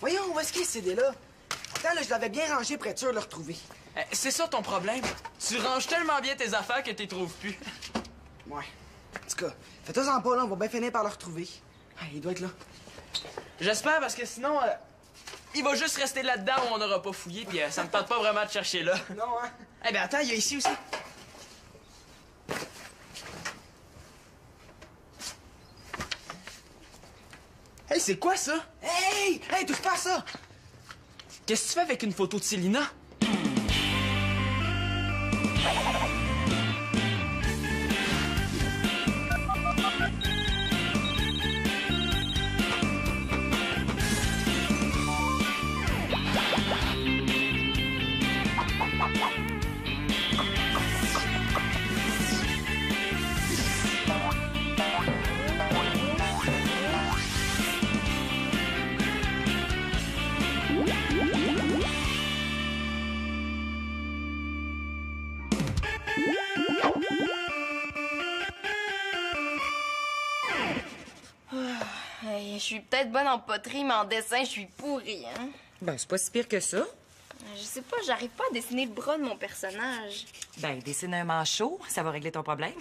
Voyons, où est-ce qu'il est, ce CD-là? Attends, là, je l'avais bien rangé pour être sûr de le retrouver. C'est ça ton problème. Tu ranges tellement bien tes affaires que t'y trouves plus. Ouais. En tout cas, fais-toi-en pas, là, on va bien finir par le retrouver. Ah, il doit être là. J'espère, parce que sinon, il va juste rester là-dedans où on n'aura pas fouillé, puis ça me tente pas vraiment de chercher là. Non, hein? Eh bien, attends, il y a ici aussi. Hey, c'est quoi ça? Hey! Hey, touche pas à ça! Qu'est-ce que tu fais avec une photo de Célina? Hey, je suis peut-être bonne en poterie, mais en dessin, je suis pourrie, hein? Ben, c'est pas si pire que ça. Je sais pas, j'arrive pas à dessiner le bras de mon personnage. Ben, dessine un manchot, ça va régler ton problème.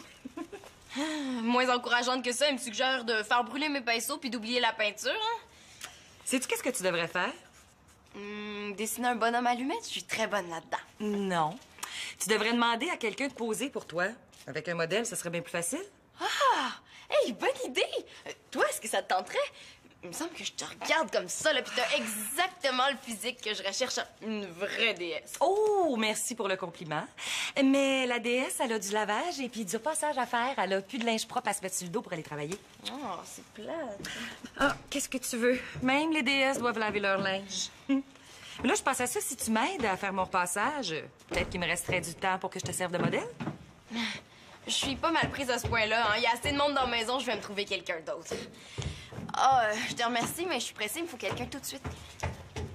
Moins encourageante que ça, elle me suggère de faire brûler mes pinceaux puis d'oublier la peinture, hein? Sais-tu qu'est-ce que tu devrais faire? Dessiner un bonhomme allumette, je suis très bonne là-dedans. Non. Tu devrais demander à quelqu'un de poser pour toi. Avec un modèle, ça serait bien plus facile. Ah! Hey, bonne idée! Toi, est-ce que ça te tenterait? Il me semble que je te regarde comme ça, là, pis t'as exactement le physique que je recherche en une vraie déesse. Oh, merci pour le compliment. Mais la déesse, elle a du lavage et puis du repassage à faire. Elle a plus de linge propre à se mettre sur le dos pour aller travailler. Oh, c'est plate. Ah, qu'est-ce que tu veux? Même les déesses doivent laver leur linge. Mais là, je pense à ça, si tu m'aides à faire mon repassage, peut-être qu'il me resterait du temps pour que je te serve de modèle. Je suis pas mal prise à ce point-là, hein. Il y a assez de monde dans la maison, je vais me trouver quelqu'un d'autre. Ah, je te remercie, mais je suis pressée, il me faut quelqu'un tout de suite.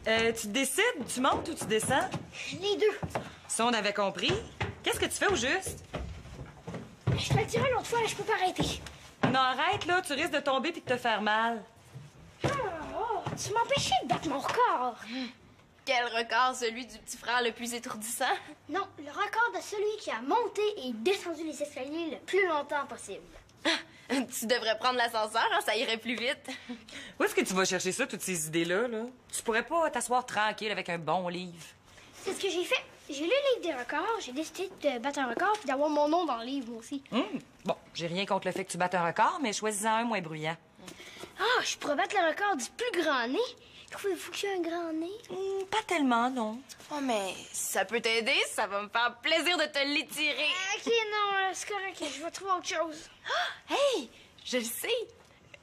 Tu décides, tu montes ou tu descends? Les deux. Ça, on avait compris. Qu'est-ce que tu fais au juste? Je te le dirai l'autre fois, là, je peux pas arrêter. Non, arrête, là, tu risques de tomber puis de te faire mal. Oh, tu m'empêchais de battre mon record. Quel record, celui du petit frère le plus étourdissant? Non, le record de celui qui a monté et descendu les escaliers le plus longtemps possible. Tu devrais prendre l'ascenseur, hein, ça irait plus vite. Où est-ce que tu vas chercher ça, toutes ces idées-là, là? Tu pourrais pas t'asseoir tranquille avec un bon livre? C'est ce que j'ai fait. J'ai lu le livre des records, j'ai décidé de battre un record puis d'avoir mon nom dans le livre, moi aussi. Bon, j'ai rien contre le fait que tu battes un record, mais choisis-en un moins bruyant. Ah, je pourrais battre le record du plus grand nez. Trouvez-vous que j'ai un grand nez? Pas tellement, non. Oh, mais si ça peut t'aider, ça va me faire plaisir de te l'étirer. Ok, non, c'est correct, je vais trouver autre chose. Hey, je le sais.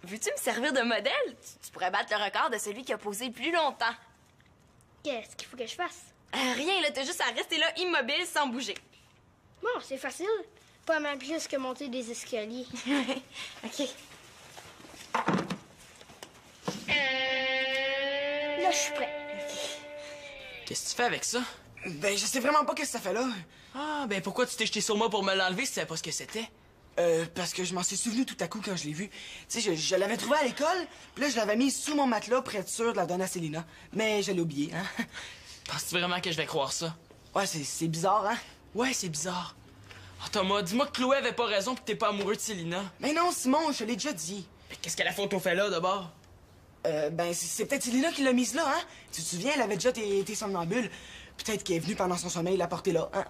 Veux-tu me servir de modèle? Tu pourrais battre le record de celui qui a posé le plus longtemps. Qu'est-ce qu'il faut que je fasse? Rien, là, t'as juste à rester là immobile sans bouger. Bon, c'est facile. Pas mal plus que monter des escaliers. OK. Là, je suis prêt. Qu'est-ce que tu fais avec ça? Ben, je sais vraiment pas qu'est-ce que ça fait là. Ah, ben pourquoi tu t'es jeté sur moi pour me l'enlever si tu savais pas ce que c'était? Parce que je m'en suis souvenu tout à coup quand je l'ai vu. Tu sais, je l'avais trouvé à l'école, puis là, je l'avais mis sous mon matelas pour être sûr de la donner à Célina. Mais je l'ai oublié, hein. Penses-tu vraiment que je vais croire ça? Ouais, c'est bizarre, hein. Ouais, c'est bizarre. Oh, Thomas, dis-moi que Chloé avait pas raison pis que t'es pas amoureux de Célina. Mais non, Simon, je te l'ai déjà dit. Mais qu'est-ce que la photo fait là, d'abord? Ben, c'est peut-être Célina qui l'a mise là, hein. Tu te souviens, elle avait déjà été somnambule. Peut-être qu'elle est venue pendant son sommeil la porter là, hein.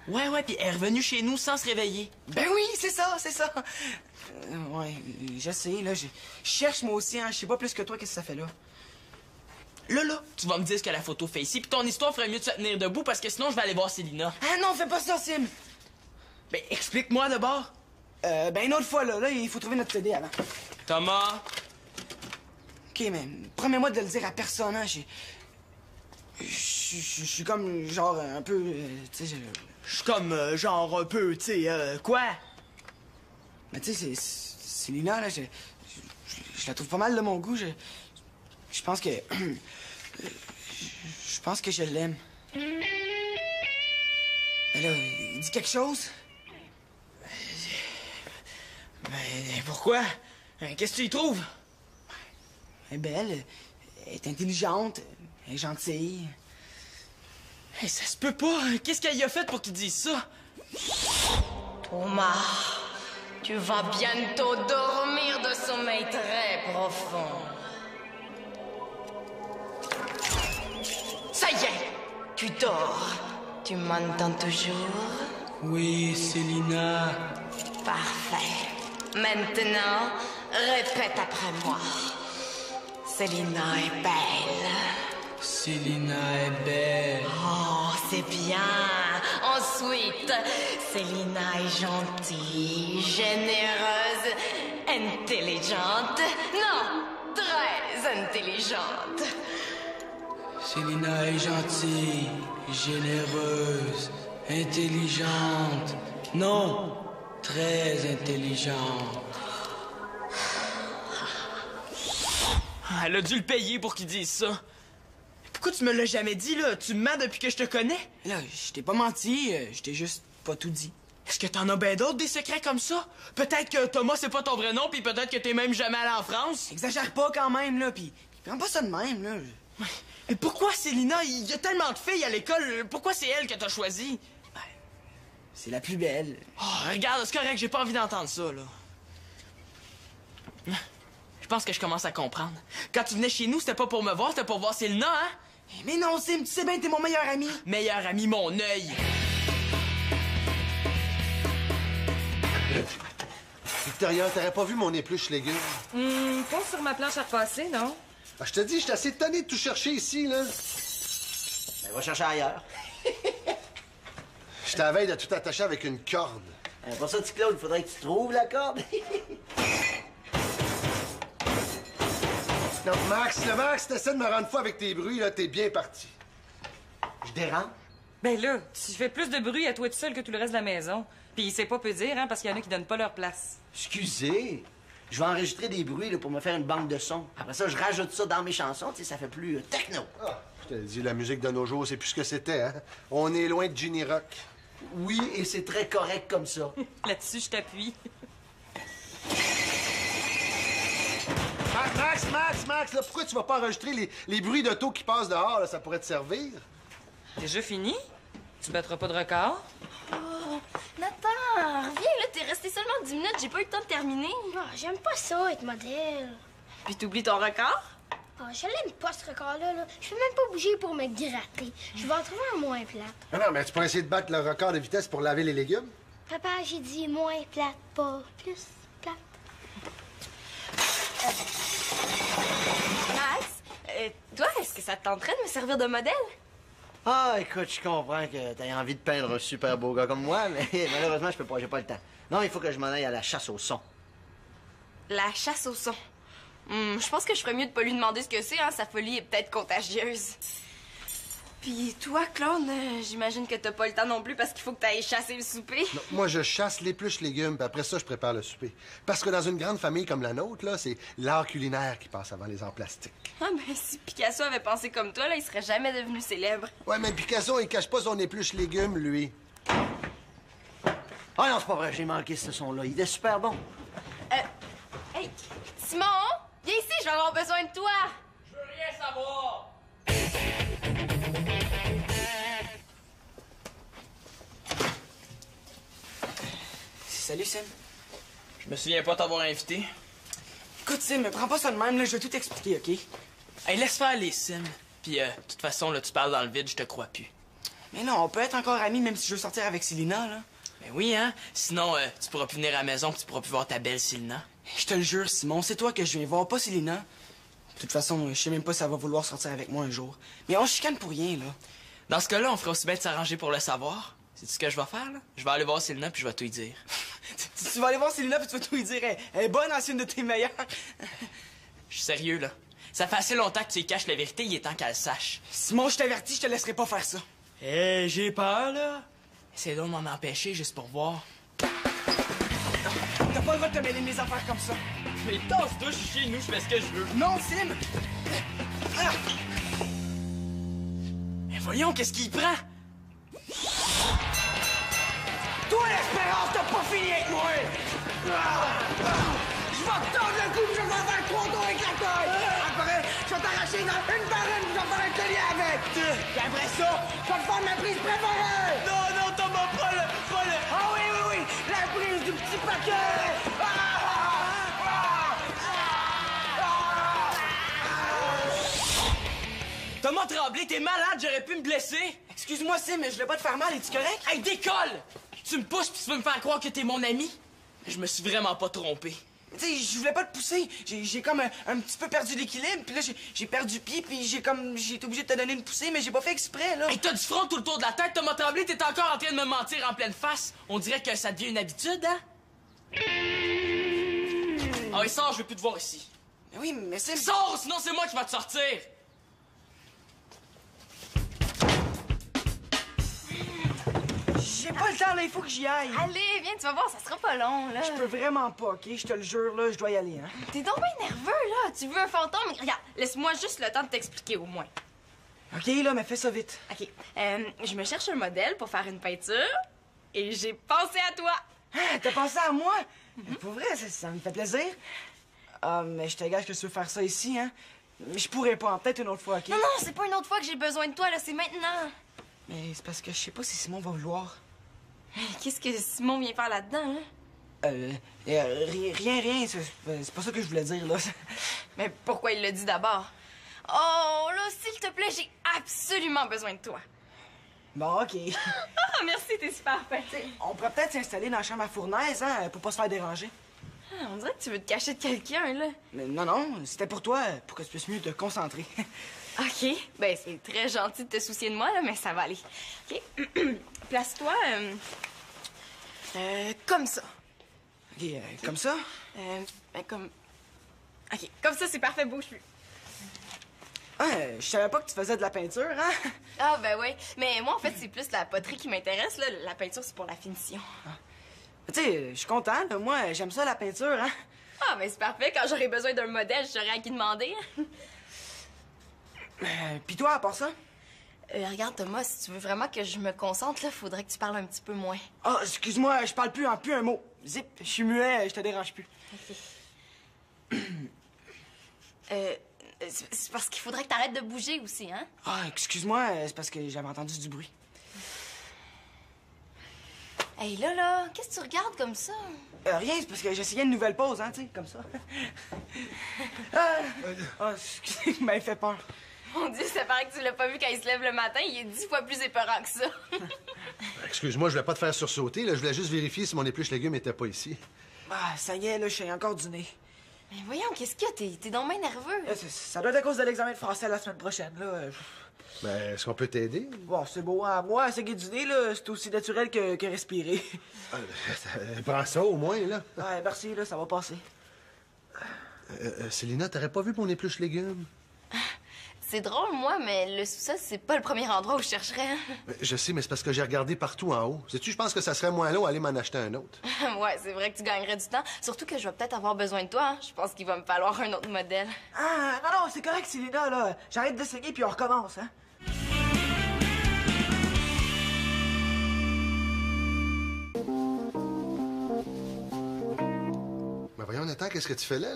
Ouais, pis elle est revenue chez nous sans se réveiller. Ben oui, c'est ça, c'est ça. Ouais, je sais, là, je cherche moi aussi, hein. Je sais pas plus que toi qu'est-ce que ça fait là. Là, tu vas me dire ce que la photo fait ici, pis ton histoire ferait mieux de se tenir debout parce que sinon je vais aller voir Célina. Ah non, fais pas ça, Sim. Ben, explique-moi d'abord. Ben une autre fois, là, il faut trouver notre CD avant. Thomas. OK, mais promets-moi de le dire à personne, hein. Je suis comme, genre, un peu, tu sais, Je suis comme, genre, un peu, tu sais, quoi? Mais tu sais, c'est Lina, là, je la trouve pas mal de mon goût, je pense que... je pense que je l'aime. Mais là, il dit quelque chose? Mais pourquoi? Qu'est-ce que tu y trouves? Elle est belle, Elle est intelligente, elle est gentille. Hey, ça se peut pas. Qu'est-ce qu'elle y a fait pour qu'il dise ça? Thomas, tu vas bientôt dormir de sommeil très profond. Ça y est, tu dors. Tu m'entends toujours? Oui, Célina. Parfait. Maintenant, répète après moi. Célina est belle. Célina est belle. Oh, c'est bien. Ensuite, Célina est gentille, généreuse, intelligente. Non, très intelligente. Célina est gentille, généreuse, intelligente. Non, très intelligente. Elle a dû le payer pour qu'il dise ça. Pourquoi tu me l'as jamais dit, là? Tu me mens depuis que je te connais? Là, je t'ai pas menti, je t'ai juste pas tout dit. Est-ce que t'en as bien d'autres, des secrets comme ça? Peut-être que Thomas, c'est pas ton vrai nom, puis peut-être que t'es même jamais allé en France? Exagère pas quand même, là, pis prends pas ça de même, là. Mais pourquoi Célina? Il y a tellement de filles à l'école. Pourquoi c'est elle que t'as choisie? Ben, c'est la plus belle. Oh, regarde, c'est correct, j'ai pas envie d'entendre ça, là. Je pense que je commence à comprendre. Quand tu venais chez nous, c'était pas pour me voir, c'était pour voir Célina, hein? Mais non, Sim, tu sais bien, t'es mon meilleur ami. Meilleur ami, mon œil. Victoria, t'aurais pas vu mon épluche légumes? Pas sur ma planche à repasser, non? Ah, je te dis, je suis assez tanné de tout chercher ici, là. Ben, va chercher ailleurs. Je t'avais de tout attacher avec une corde. Pour ça, petit Claude, il faudrait que tu trouves la corde. Non, Max, t'essaies de me rendre fou avec tes bruits, là, t'es bien parti. Je dérange. Ben là, tu fais plus de bruit à toi tout seul que tout le reste de la maison. Puis c'est pas peu dire, hein, parce qu'il y en a qui donnent pas leur place. Excusez. Je vais enregistrer des bruits là, pour me faire une banque de sons. Après ça, je rajoute ça dans mes chansons, tu sais, ça fait plus techno. Ah, je te dis, la musique de nos jours, c'est plus ce que c'était, hein. On est loin de Ginny Rock. Oui, et c'est très correct comme ça. Là-dessus, je t'appuie. Max, là, pourquoi tu vas pas enregistrer les bruits d'auto qui passent dehors, là? Ça pourrait te servir. Déjà fini? Tu battras pas de record? Oh, Nathan, reviens là, t'es resté seulement 10 minutes, j'ai pas eu le temps de terminer. Ah, j'aime pas ça, être modèle. Puis t'oublies ton record? Ah, je l'aime pas, ce record-là. Là. Je peux même pas bouger pour me gratter. Je vais en trouver un moins plate. Ah non, mais tu pourrais essayer de battre le record de vitesse pour laver les légumes. Papa, j'ai dit moins plate, pas plus plate. Max, toi, est-ce que ça te tenterait de me servir de modèle? Ah, écoute, je comprends que t'aies envie de peindre un super beau gars comme moi, mais malheureusement, je peux pas, j'ai pas le temps. Non, il faut que je m'en aille à la chasse au son. La chasse au son. Je pense que je ferais mieux de pas lui demander ce que c'est, hein. Sa folie est peut-être contagieuse. Puis toi, Claude, j'imagine que t'as pas le temps non plus parce qu'il faut que t'ailles chasser le souper. Non, moi, je chasse l'épluche légumes, puis après ça, je prépare le souper. Parce que dans une grande famille comme la nôtre, là, c'est l'art culinaire qui passe avant les arts plastiques. Ah ben, si Picasso avait pensé comme toi, là, il serait jamais devenu célèbre. Ouais, mais Picasso, il cache pas son épluche légumes, lui. Ah non, c'est pas vrai, j'ai manqué ce son-là. Il était super bon. Hey, Simon, viens ici, je vais avoir besoin de toi. Je veux rien savoir. Salut, Sim. Je me souviens pas t'avoir invité. Écoute, Sim, me prends pas ça de même, là, je vais tout expliquer, OK? Hey, laisse faire les Sims. Puis, de toute façon, là, tu parles dans le vide, je te crois plus. Mais non, on peut être encore amis même si je veux sortir avec Célina, là. Ben oui, hein? Sinon, tu pourras plus venir à la maison puis tu pourras plus voir ta belle Célina. Je te le jure, Simon, c'est toi que je viens voir, pas Célina. De toute façon, je sais même pas si elle va vouloir sortir avec moi un jour. Mais on chicane pour rien, là. Dans ce cas-là, on ferait aussi bien de s'arranger pour le savoir. C'est ce que je vais faire, là? Je vais aller voir Célina puis je vais tout lui dire. Tu vas aller voir Célina puis tu vas tout lui dire. Elle est bonne, c'est une de tes meilleures. Je suis sérieux, là. Ça fait assez longtemps que tu lui caches la vérité, il est temps qu'elle le sache. Simon, je t'avertis, je te laisserai pas faire ça. Hé, j'ai peur, là. Essaye donc de m'en empêcher juste pour voir. T'as pas le droit de te mêler de mes affaires comme ça. Mais tasse-toi, je suis chez nous, je fais ce que je veux. Non, Sim! Ah! Mais voyons, qu'est-ce qu'il prend? Toi, l'espérance, t'as pas fini avec moi! Je vais te tordre le cou, je vais faire 3 tours avec la taille! Après, je vais t'arracher cracher dans une barre, je vais faire un collier avec! Puis après ça, je vais te faire ma prise préférée! Non, Thomas, pas le... Ah oui, la prise du petit paquet! Thomas Tremblay, t'es malade, j'aurais pu me blesser! Excuse-moi, Sim, mais je voulais pas te faire mal, es-tu correct? Hey, décolle! Tu me pousses pis tu veux me faire croire que t'es mon ami? Je me suis vraiment pas trompé. Tu sais, je voulais pas te pousser. J'ai comme un petit peu perdu l'équilibre, puis là, j'ai perdu pied, puis j'ai été obligé de te donner une poussée, mais j'ai pas fait exprès, là. Hey, t'as du front tout le tour de la tête, Thomas Tremblay, t'es encore en train de me mentir en pleine face. On dirait que ça devient une habitude, hein? Ah oui, sors, je veux plus te voir ici. Mais oui, mais Sim... Sors, sinon c'est moi qui vais te sortir! J'ai pas le temps, là, il faut que j'y aille. Allez, viens, tu vas voir, ça sera pas long, là. Je peux vraiment pas, OK? Je te le jure, là, je dois y aller, hein? T'es donc bien nerveux, là. Tu veux un fantôme? Regarde, laisse-moi juste le temps de t'expliquer, au moins. OK, là, mais fais ça vite. OK. Je me cherche un modèle pour faire une peinture et j'ai pensé à toi. Ah, t'as pensé à moi? Pour vrai, ça me fait plaisir. Ah, mais je te gage que tu veux faire ça ici, hein? Mais je pourrais pas, peut-être une autre fois, OK? Non, c'est pas une autre fois que j'ai besoin de toi, là, c'est maintenant. Mais c'est parce que je sais pas si Simon va vouloir. Qu'est-ce que Simon vient faire là-dedans, hein? Rien, c'est pas ça que je voulais dire, là. Mais pourquoi il l'a dit d'abord? Oh, là, s'il te plaît, j'ai absolument besoin de toi. Bon, OK. Ah, merci, t'es super fin. On pourrait peut-être s'installer dans la chambre à fournaise, hein, pour pas se faire déranger. Ah, on dirait que tu veux te cacher de quelqu'un, là. Mais non, c'était pour toi, pour que tu puisses mieux te concentrer. OK. Ben, c'est très gentil de te soucier de moi, là, mais ça va aller. OK. Place-toi, comme ça. OK, comme ça? Ben, comme... OK, comme ça, c'est parfait, bouge plus. Ah, je savais pas que tu faisais de la peinture, hein? Ah, ben oui. Mais moi, en fait, c'est plus la poterie qui m'intéresse, là. La peinture, c'est pour la finition. Tu sais, je suis content, là. Moi, j'aime ça, la peinture, hein? Ah, mais c'est parfait. Quand j'aurai besoin d'un modèle, j'aurai à qui demander. Pis toi, à part ça? Regarde, Thomas, si tu veux vraiment que je me concentre, là, faudrait que tu parles un petit peu moins. Ah, excuse-moi, je parle plus un mot. Zip, je suis muet, je te dérange plus. OK. C'est parce qu'il faudrait que t'arrêtes de bouger aussi, hein? Ah, excuse-moi, c'est parce que j'avais entendu du bruit. Hey, là, qu'est-ce que tu regardes comme ça? Rien, c'est parce que j'essayais une nouvelle pause, hein, tu sais, comme ça. Excusez, vous m'avez fait peur. Mon Dieu, ça paraît que tu l'as pas vu quand il se lève le matin. Il est 10 fois plus épeurant que ça. Excuse-moi, je voulais pas te faire sursauter, là. Je voulais juste vérifier si mon épluche légumes était pas ici. Ah, ça y est, là, je suis encore du nez. Mais voyons, qu'est-ce qu'il y a? T'es donc bien nerveux. Ça doit être à cause de l'examen de français la semaine prochaine, là. Ben, est-ce qu'on peut t'aider? Bon, c'est beau, hein. Moi, essayer du nez, là, c'est aussi naturel que respirer. Prends ça, au moins, là. Ouais, merci, là, ça va passer. Célina, t'aurais pas vu mon épluche légumes? C'est drôle, moi, mais le sous-sol, c'est pas le premier endroit où je chercherais. Hein. Je sais, mais c'est parce que j'ai regardé partout en haut. Sais-tu, je pense que ça serait moins long aller m'en acheter un autre. Ouais, c'est vrai que tu gagnerais du temps. Surtout que je vais peut-être avoir besoin de toi. Hein. Je pense qu'il va me falloir un autre modèle. Ah, non, c'est correct, Célina, là. J'arrête d'essayer, puis on recommence, hein. Ben voyons, Nathan, qu'est-ce que tu fais là?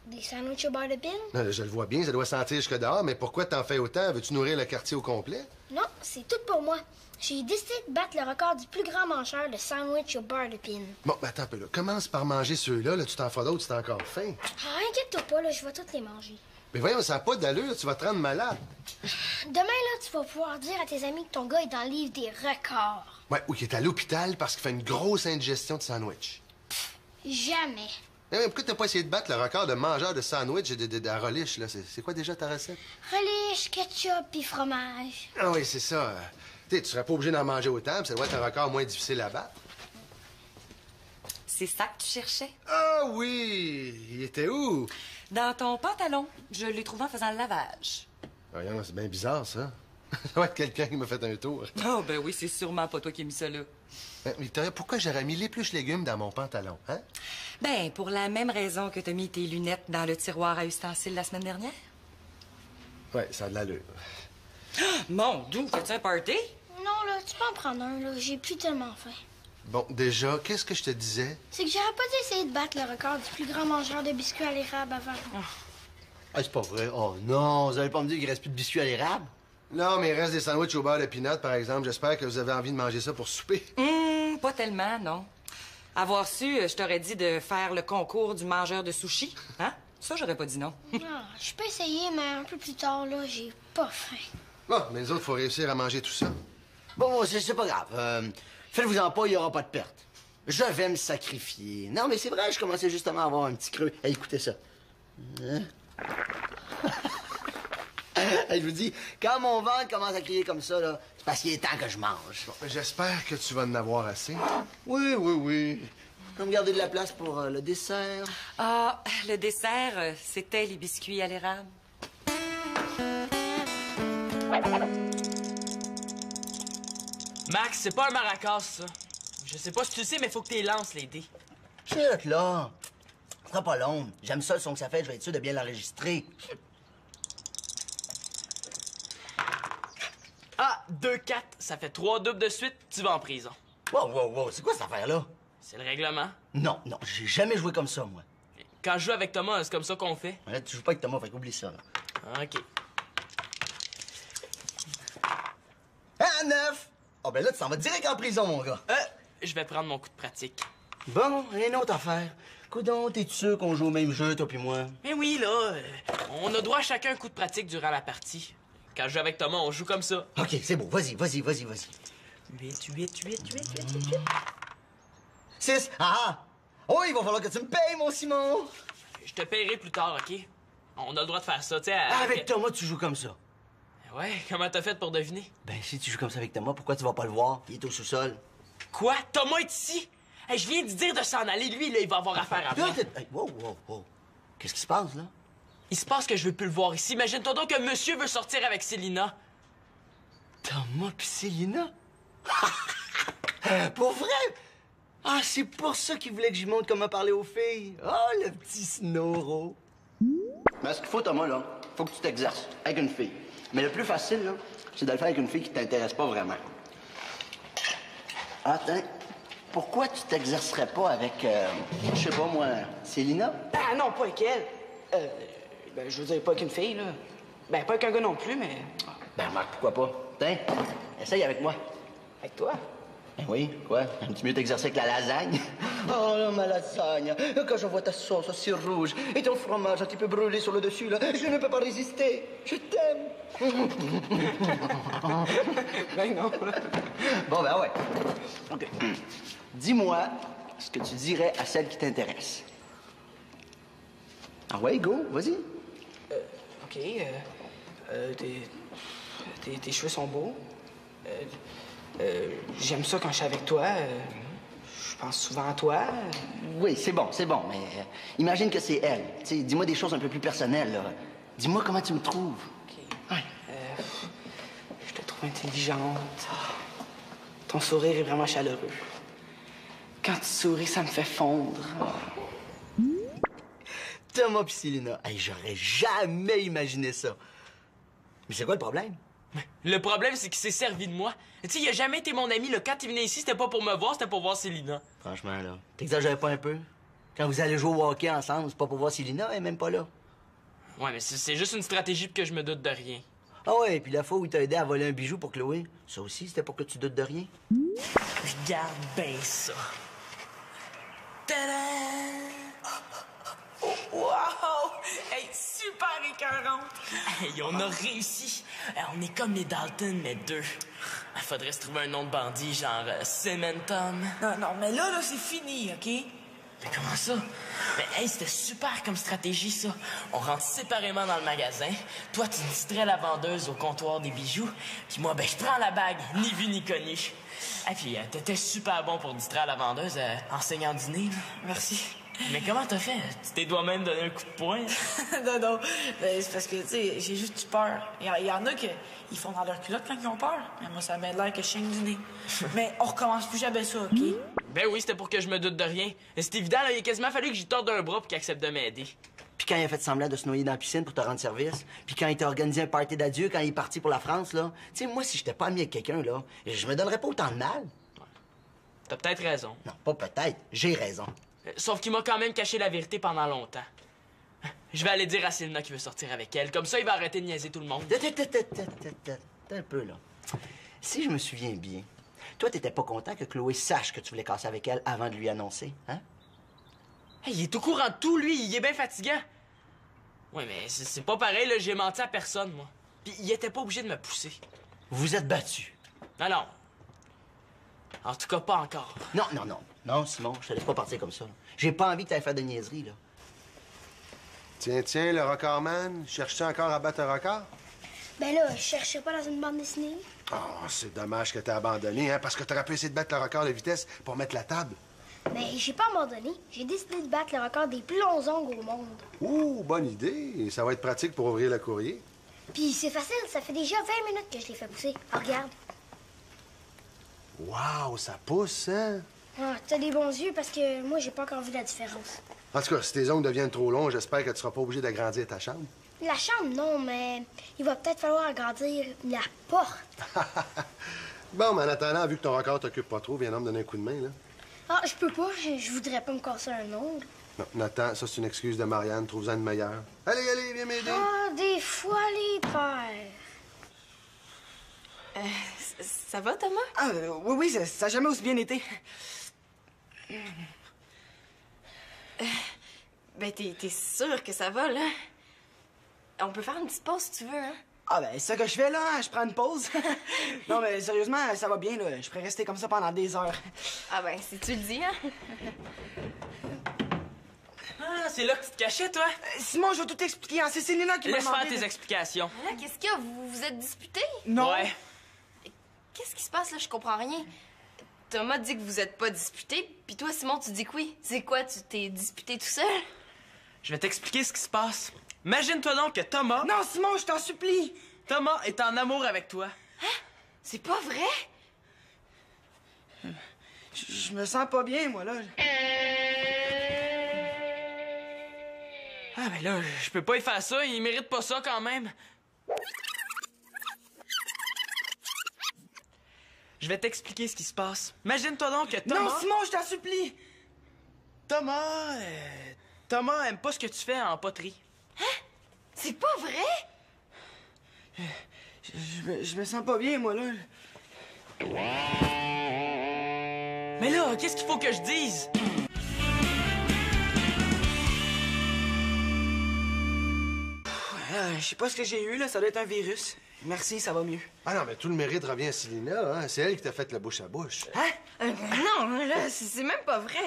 Des sandwichs au beurre de pin? Je le vois bien, ça doit sentir jusque dehors, mais pourquoi t'en fais autant? Veux-tu nourrir le quartier au complet? Non, c'est tout pour moi. J'ai décidé de battre le record du plus grand mangeur de sandwich au beurre de pin. Bon, ben attends un peu, là. Commence par manger ceux-là, là, tu t'en feras d'autres si t'as encore faim. Ah, inquiète-toi pas, là, je vais toutes les manger. Mais voyons, ça n'a pas d'allure, tu vas te rendre malade. Demain, là, tu vas pouvoir dire à tes amis que ton gars est dans le livre des records. Ouais, ou qu'il est à l'hôpital parce qu'il fait une grosse indigestion de sandwich. Jamais. Mais pourquoi t'as pas essayé de battre le record de mangeur de sandwich et de relish, là? C'est quoi déjà ta recette? Relish, ketchup puis fromage. Ah oui, c'est ça. Tu serais pas obligé d'en manger autant, puis ça doit être un record moins difficile à battre. C'est ça que tu cherchais? Ah oui! Il était où? Dans ton pantalon. Je l'ai trouvé en faisant le lavage. Voyons, c'est bien bizarre, ça. Ça doit être quelqu'un qui m'a fait un tour. Oh, ben oui, c'est sûrement pas toi qui as mis ça là. Victoria, pourquoi j'aurais mis l'épluche légumes dans mon pantalon, hein? Ben, pour la même raison que t'as mis tes lunettes dans le tiroir à ustensiles la semaine dernière. Ouais, ça a de l'allure. Mon Dieu, fais-tu un party? Non, là, tu peux en prendre un, là. J'ai plus tellement faim. Bon, déjà, qu'est-ce que je te disais? C'est que j'aurais pas dû essayer de battre le record du plus grand mangeur de biscuits à l'érable avant. Ah, c'est pas vrai. Oh non, vous allez pas me dire qu'il reste plus de biscuits à l'érable? Non, mais il reste des sandwichs au beurre de pinot, par exemple. J'espère que vous avez envie de manger ça pour souper. Pas tellement, non. Avoir su, je t'aurais dit de faire le concours du mangeur de sushi. Hein? Ça, j'aurais pas dit non. Ah, je peux essayer, mais un peu plus tard, là, j'ai pas faim. Bon, mais nous autres, faut réussir à manger tout ça. Bon, c'est pas grave. Faites-vous-en pas, il y aura pas de perte. Je vais me sacrifier. Non, mais c'est vrai, je commençais justement à avoir un petit creux. Hey, écoutez ça. Hein? Hey, je vous dis, quand mon ventre commence à crier comme ça, là, c'est parce qu'il est temps que je mange. Bon, j'espère que tu vas en avoir assez. Oui, oui, oui. Je vais me garder de la place pour le dessert. Ah, le dessert, c'était les biscuits à l'érable. Max, c'est pas un maracas, ça. Je sais pas si tu le sais, mais faut que tu les lances, les dés. Chut, là. Ça sera pas long. J'aime ça, le son que ça fait. Je vais être sûr de bien l'enregistrer. Ah, 2-4, ça fait 3 doubles de suite, tu vas en prison. Wow, wow, wow. C'est quoi cette affaire-là? C'est le règlement. Non, non, j'ai jamais joué comme ça, moi. Quand je joue avec Thomas, c'est comme ça qu'on fait. Là, tu joues pas avec Thomas, fait qu'oublie ça, là. OK. Ah, 9! Oh, ben là, tu s'en vas direct en prison, mon gars. Je vais prendre mon coup de pratique. Bon, une autre affaire. Coudon, t'es sûr qu'on joue au même jeu, toi puis moi? Mais oui, là, on a droit à chacun un coup de pratique durant la partie. Quand je joue avec Thomas, on joue comme ça. OK, c'est beau. Vas-y, vas-y, vas-y, vas-y. 8. 6. Ah! Oh, il va falloir que tu me payes, mon Simon! Je te paierai plus tard, OK? On a le droit de faire ça, tu sais. Avec Thomas, tu joues comme ça. Ouais, comment t'as fait pour deviner? Ben, si tu joues comme ça avec Thomas, pourquoi tu vas pas le voir? Il est au sous-sol. Quoi? Thomas est ici? Hey, je viens de dire de s'en aller. Lui, là, il va avoir affaire à moi. Hey, wow, wow, wow. Qu'est-ce qui se passe, là? Il se passe que je veux plus le voir ici. Imagine-toi donc que monsieur veut sortir avec Célina. Thomas pis Célina? Pour vrai? Ah, c'est pour ça qu'il voulait que j'y montre comment parler aux filles. Oh, le petit Snoro. Mais ce qu'il faut, Thomas, là, faut que tu t'exerces avec une fille. Mais le plus facile, là, c'est de le faire avec une fille qui t'intéresse pas vraiment. Attends, pourquoi tu t'exercerais pas avec, je sais pas moi, Célina? Ah non, pas avec elle. Ben, je veux dire, pas avec une fille, là. Ben, pas avec un gars non plus, mais... Ben, Marc, pourquoi pas? Tiens, essaye avec moi. Avec toi? Ben oui, quoi? Aimes-tu mieux t'exercer avec la lasagne? Oh là, ma lasagne! Quand je vois ta sauce aussi rouge et ton fromage un petit peu brûlé sur le dessus, là, je ne peux pas résister. Je t'aime. Ben non. Bon, ben ouais. OK. Dis-moi ce que tu dirais à celle qui t'intéresse. Ah ouais, go, vas-y. OK, tes cheveux sont beaux. J'aime ça quand je suis avec toi. Je pense souvent à toi. Oui, c'est bon, mais imagine que c'est elle. Tu sais, dis-moi des choses un peu plus personnelles, là. Dis-moi comment tu me trouves. OK. Je te trouve intelligente. Ton sourire est vraiment chaleureux. Quand tu souris, ça me fait fondre. Thomas pis Célina. Hey, j'aurais jamais imaginé ça. Mais c'est quoi le problème? Le problème, c'est qu'il s'est servi de moi. Tu sais, il a jamais été mon ami. Là. Quand il venait ici, c'était pas pour me voir, c'était pour voir Célina. Franchement, là, t'exagères pas un peu? Quand vous allez jouer au hockey ensemble, c'est pas pour voir Célina, elle est même pas là. Ouais, mais c'est juste une stratégie pour que je me doute de rien. Ah ouais, puis la fois où il t'a aidé à voler un bijou pour Chloé, ça aussi, c'était pour que tu doutes de rien? Regarde bien ça. Tada! Oh, wow! Hey, super écœurante! Hey, on a réussi! On est comme les Dalton, mais deux. Il faudrait se trouver un nom de bandit, genre Cementum. Non, mais là, c'est fini, OK? Mais comment ça? Mais hey, c'était super comme stratégie, ça. On rentre séparément dans le magasin. Toi, tu distrais la vendeuse au comptoir des bijoux. Puis moi, ben, je prends la bague, ni vu ni connu. Et puis, t'étais super bon pour distraire la vendeuse enseignant dîner, là. Merci. Mais comment t'as fait? Tu t'es toi-même donné un coup de poing? Non. Ben, c'est parce que, tu sais, j'ai juste eu peur. Il y en a qui ils font dans leur culotte quand ils ont peur. Mais moi, ça m'a l'air que je chaigne du nez. Mais on recommence plus jamais ça, OK? Ben oui, c'était pour que je me doute de rien. C'est évident, là, il a quasiment fallu que j'y torde un bras pour qu'il accepte de m'aider. Puis quand il a fait semblant de se noyer dans la piscine pour te rendre service, puis quand il t'a organisé un party d'adieu quand il est parti pour la France, là, tu sais, moi, si j'étais pas ami avec quelqu'un, là, je me donnerais pas autant de mal. T'as peut-être raison. Non, pas peut-être, j'ai raison. Sauf qu'il m'a quand même caché la vérité pendant longtemps. Je vais aller dire à Selena qu'il veut sortir avec elle. Comme ça, il va arrêter de niaiser tout le monde. Attends un peu, là. Si je me souviens bien, toi, t'étais pas content que Chloé sache que tu voulais casser avec elle avant de lui annoncer, hein? Hey, il est au courant de tout, lui. Il est bien fatigant. Ouais, mais c'est pas pareil, là. J'ai menti à personne, moi. Puis il était pas obligé de me pousser. Vous vous êtes battus. Non. En tout cas, pas encore. Non, Simon, je te laisse pas partir comme ça. J'ai pas envie que t'ailles faire de niaiseries, là. Tiens, le recordman, cherches-tu encore à battre un record? Ben là, je cherchais pas dans une bande dessinée. Oh, c'est dommage que t'aies abandonné, hein, parce que t'aurais pu essayer de battre le record de vitesse pour mettre la table. Mais j'ai pas abandonné. J'ai décidé de battre le record des plus longs ongles au monde. Ouh, bonne idée. Ça va être pratique pour ouvrir le courrier. Puis c'est facile, ça fait déjà 20 minutes que je l'ai fait pousser. Ah, regarde. Wow, ça pousse, hein? Ah, t'as des bons yeux parce que moi, j'ai pas encore vu la différence. En tout cas, si tes ongles deviennent trop longs, j'espère que tu seras pas obligé d'agrandir ta chambre. La chambre, non, mais il va peut-être falloir agrandir la porte. Bon, mais en attendant, vu que ton record t'occupe pas trop, viens donc me donner un coup de main, là. Ah, je peux pas. Je voudrais pas me casser un ongle. Non, Nathan, ça, c'est une excuse de Marianne. Trouve-en une meilleure. Allez, viens m'aider. Ah, des fois, les pères. Ça va, Thomas? Ah, oui, ça a jamais aussi bien été. Ben, t'es sûr que ça va, là? On peut faire une petite pause si tu veux, hein? Ah, ben, c'est ça que je fais, là. Je prends une pause. Non, mais sérieusement, ça va bien, là. Je pourrais rester comme ça pendant des heures. Ah ben, si tu le dis, hein? Ah, c'est là que tu te cachais, toi? Simon, je vais tout t'expliquer, hein. C'est Selena qui m'a Laisse demandé... faire tes explications. Là, qu'est-ce qu'il y a? Vous vous êtes disputés? Non. Ouais. Qu'est-ce qui se passe, là? Je comprends rien. Thomas dit que vous êtes pas disputés, puis toi, Simon, tu dis que oui. C'est quoi, tu t'es disputé tout seul? Je vais t'expliquer ce qui se passe. Imagine-toi donc que Thomas... Non, Simon, je t'en supplie. Thomas est en amour avec toi. C'est pas vrai? Je me sens pas bien, moi, là. Ah, ben là, je peux pas y faire ça. Il mérite pas ça, quand même. Je vais t'expliquer ce qui se passe. Imagine-toi donc que Thomas... Non, Simon, je t'en supplie. Thomas aime pas ce que tu fais en poterie. C'est pas vrai? Je me sens pas bien, moi, là. Mais là, qu'est-ce qu'il faut que je dise? Je sais pas ce que j'ai eu, là. Ça doit être un virus. Merci, ça va mieux. Ah non, mais tout le mérite revient à Selena, hein. C'est elle qui t'a fait le bouche à bouche. Hein? Non, là, c'est même pas vrai.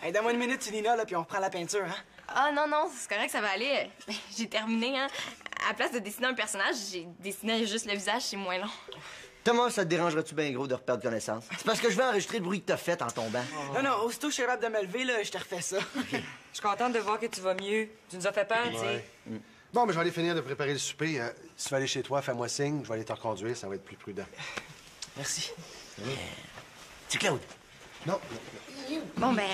Hey, donne-moi une minute, Selena, là, puis on reprend la peinture, hein? Ah non, c'est correct, ça va aller. J'ai terminé, hein. À la place de dessiner un personnage, j'ai dessiné juste le visage, c'est moins long. Thomas, ça te dérangerait-tu bien gros de reperdre connaissance? C'est parce que je vais enregistrer le bruit que t'as fait en tombant. Non, aussitôt que je suis capable de me lever, là, je te refais ça. Je suis contente de voir que tu vas mieux. Tu nous as fait peur, tu sais. Bon, mais je vais aller finir de préparer le souper. Si tu veux aller chez toi, fais-moi signe. Je vais aller te reconduire, ça va être plus prudent. Merci. C'est Claude. Non. Bon, ben,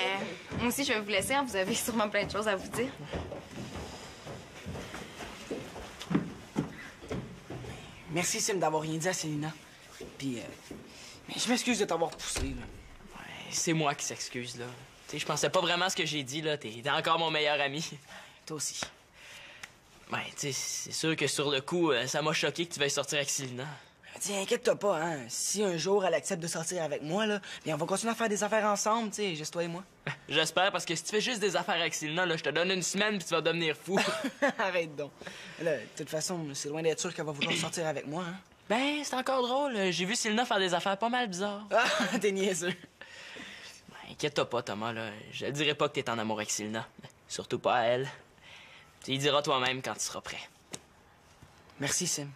moi aussi, je vais vous laisser, hein. Vous avez sûrement plein de choses à vous dire. Merci, Sim, d'avoir rien dit à Selena. Puis, mais je m'excuse de t'avoir poussé, là. Ouais, c'est moi qui s'excuse, là. Tu sais, je pensais pas vraiment à ce que j'ai dit, là. T'es encore mon meilleur ami. Toi aussi. Ouais, tu sais, c'est sûr que sur le coup, ça m'a choqué que tu veuilles sortir avec Selena. Tiens, inquiète-toi pas, hein. Si un jour elle accepte de sortir avec moi, là, bien, on va continuer à faire des affaires ensemble, tu sais, juste toi et moi. J'espère, parce que si tu fais juste des affaires avec Selena, là, je te donne une semaine puis tu vas devenir fou. Arrête donc. Là, de toute façon, c'est loin d'être sûr qu'elle va vouloir sortir avec moi, hein. Ben, c'est encore drôle. J'ai vu Selena faire des affaires pas mal bizarres. Ah, t'es niaiseux. Ben, inquiète-toi pas, Thomas, là. Je le dirai pas que t'es en amour avec Selena. Surtout pas à elle. Tu y diras toi-même quand tu seras prêt. Merci, Sim.